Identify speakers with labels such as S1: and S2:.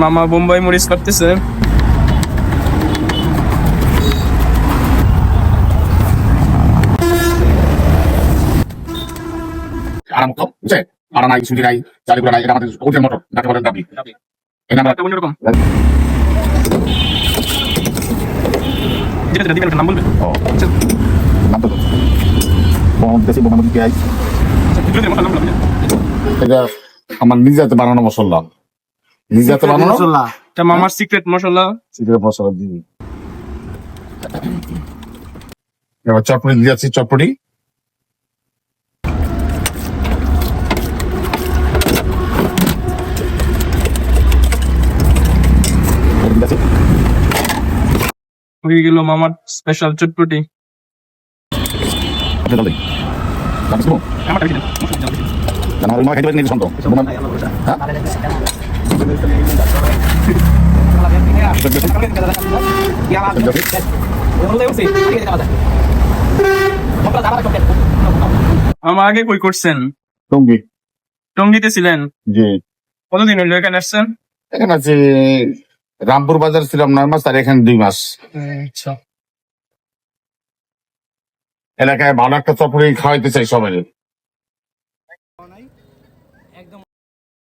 S1: মামা বোম্বাই মরিচ করতেছে।
S2: আরাম খাও বুঝছে আরা নাই সুজি নাই চালিগুলো নাই এটা আমাদের ওজের মটর যাকে বলেন ডাবলি এটা আমরা
S1: অন্যরকম যেটা দিবেন নাম বলবেন।
S2: নাম তো দেশি বোমাদি পেঁয়াজ এটা আমার নিজে হাতে বানানো মশলা নিজে হাতে বানানো
S1: এটা মামার সিক্রেট মশলা।
S2: সিক্রেট মশলা দিই এবার চটপটি দিয়ে যাচ্ছি চটপটি
S1: হয়ে গেল মামার স্পেশাল চটপটি। আমারটা দিন আমার আগে কই করছেন?
S2: টঙ্গী
S1: টঙ্গীতে ছিলেন?
S2: জি
S1: কতদিন হইলো এখানে আসছেন?
S2: এখানে আছে রামপুর বাজার ছিলাম 9 মাস আর এখানে 2 মাস।
S1: আচ্ছা
S2: এলাকায় ভালো একটা চটপটি খাওয়াইতে চাই সবাই।